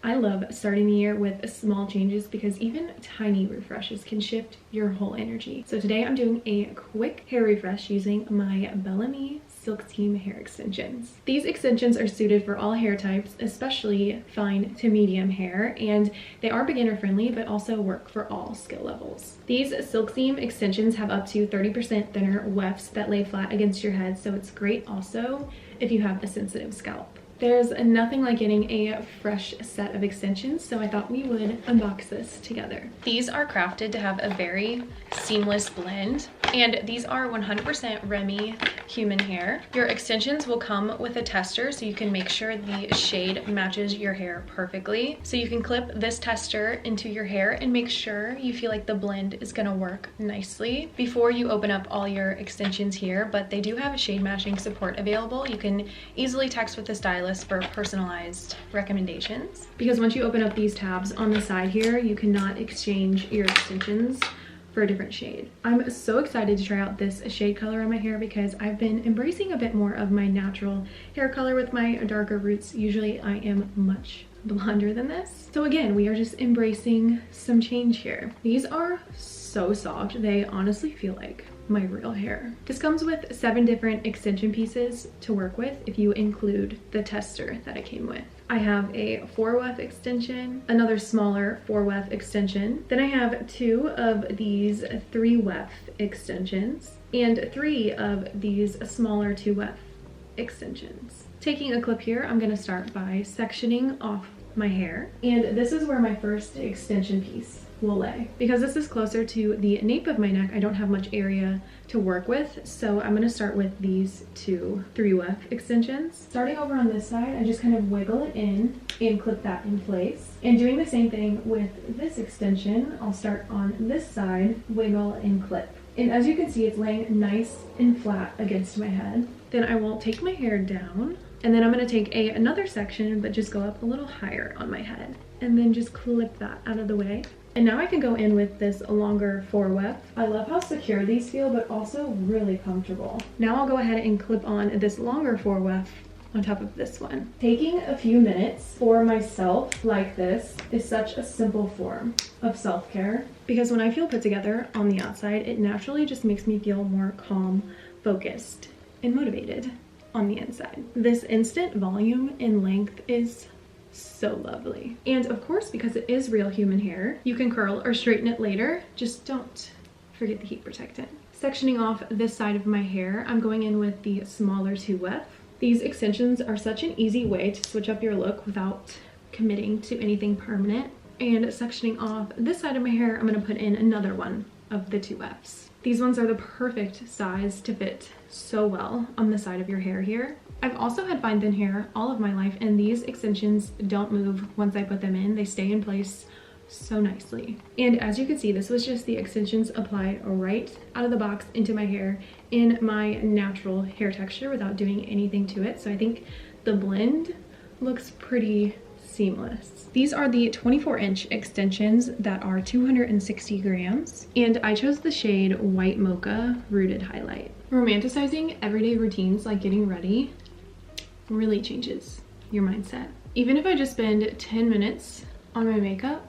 I love starting the year with small changes because even tiny refreshes can shift your whole energy. So today I'm doing a quick hair refresh using my Bellami Silk Team hair extensions. These extensions are suited for all hair types, especially fine to medium hair, and they are beginner friendly but also work for all skill levels. These Silk Seam extensions have up to 30% thinner wefts that lay flat against your head, so it's great also if you have a sensitive scalp. There's nothing like getting a fresh set of extensions, so I thought we would unbox this together. These are crafted to have a very seamless blend, and these are 100% Remy human hair. Your extensions will come with a tester so you can make sure the shade matches your hair perfectly. So you can clip this tester into your hair and make sure you feel like the blend is gonna work nicely before you open up all your extensions here, but they do have a shade matching support available. You can easily text with the stylist for personalized recommendations. Because once you open up these tabs on the side here, you cannot exchange your extensions for a different shade. I'm so excited to try out this shade color on my hair because I've been embracing a bit more of my natural hair color with my darker roots. Usually I am much blonder than this. So again, we are just embracing some change here. These are so soft. They honestly feel like my real hair. This comes with 7 different extension pieces to work with if you include the tester that it came with. I have a 4-wef extension, another smaller 4-wef extension. Then I have 2 of these 3-wef extensions and 3 of these smaller 2-wef extensions. Taking a clip here, I'm gonna start by sectioning off my hair. And this is where my first extension piece will lay. Because this is closer to the nape of my neck, I don't have much area to work with, so I'm gonna start with these 2 3-wef extensions. Starting over on this side, I just kind of wiggle it in and clip that in place. And doing the same thing with this extension, I'll start on this side, wiggle and clip. And as you can see, it's laying nice and flat against my head. Then I will take my hair down, and then I'm gonna take another section, but just go up a little higher on my head, and then just clip that out of the way. And now I can go in with this longer 4-wef. I love how secure these feel, but also really comfortable. Now I'll go ahead and clip on this longer 4-wef on top of this one. Taking a few minutes for myself like this is such a simple form of self-care, because when I feel put together on the outside, it naturally just makes me feel more calm, focused, and motivated on the inside. This instant volume and length is so lovely. And of course, because it is real human hair, you can curl or straighten it later. Just don't forget the heat protectant. Sectioning off this side of my hair, I'm going in with the smaller 2-wef. These extensions are such an easy way to switch up your look without committing to anything permanent. And sectioning off this side of my hair, I'm gonna put in another one of the 2-wefs. These ones are the perfect size to fit so well on the side of your hair here. I've also had fine thin hair all of my life, and these extensions don't move once I put them in. They stay in place so nicely. And as you can see, this was just the extensions applied right out of the box into my hair in my natural hair texture without doing anything to it. So I think the blend looks pretty seamless. These are the 24-inch extensions that are 260 grams, and I chose the shade White Mocha Rooted Highlight. Romanticizing everyday routines like getting ready really changes your mindset. Even if I just spend 10 minutes on my makeup,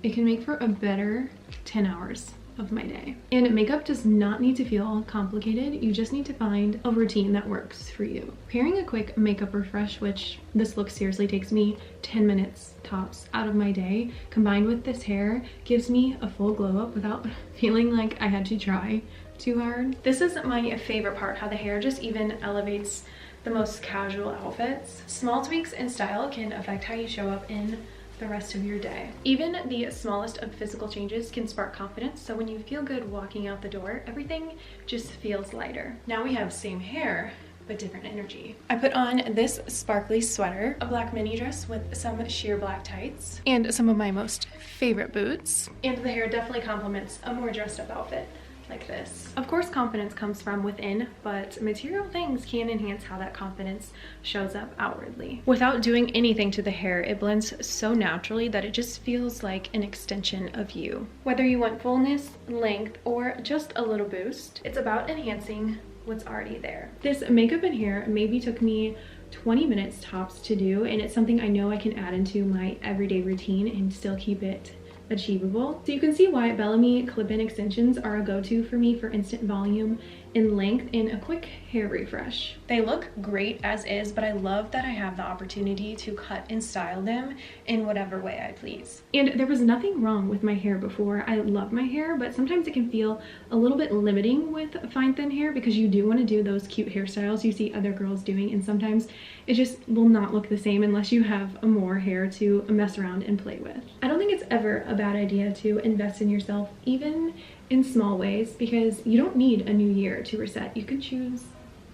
it can make for a better 10 hours of my day. And makeup does not need to feel complicated. You just need to find a routine that works for you. Pairing a quick makeup refresh, which this look seriously takes me 10 minutes tops out of my day, combined with this hair, gives me a full glow up without feeling like I had to try too hard. This is my favorite part, how the hair just even elevates the most casual outfits. Small tweaks in style can affect how you show up in the rest of your day. Even the smallest of physical changes can spark confidence, so when you feel good walking out the door, everything just feels lighter. Now we have same hair, but different energy. I put on this sparkly sweater, a black mini dress with some sheer black tights, and some of my most favorite boots. And the hair definitely complements a more dressed up outfit like this. Of course, confidence comes from within, but material things can enhance how that confidence shows up outwardly. Without doing anything to the hair, it blends so naturally that it just feels like an extension of you. Whether you want fullness, length, or just a little boost, it's about enhancing what's already there. This makeup and hair maybe took me 20 minutes tops to do, and it's something I know I can add into my everyday routine and still keep it achievable. So you can see why Bellami clip-in extensions are a go-to for me for instant volume and length and a quick hair refresh. They look great as is, but I love that I have the opportunity to cut and style them in whatever way I please. And there was nothing wrong with my hair before. I love my hair, but sometimes it can feel a little bit limiting with fine thin hair because you do want to do those cute hairstyles you see other girls doing, and sometimes it just will not look the same unless you have more hair to mess around and play with. I don't think it's ever a bad idea to invest in yourself, even in small ways, because you don't need a new year to reset. You can choose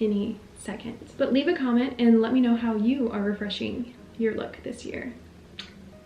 any second. But leave a comment and let me know how you are refreshing your look this year.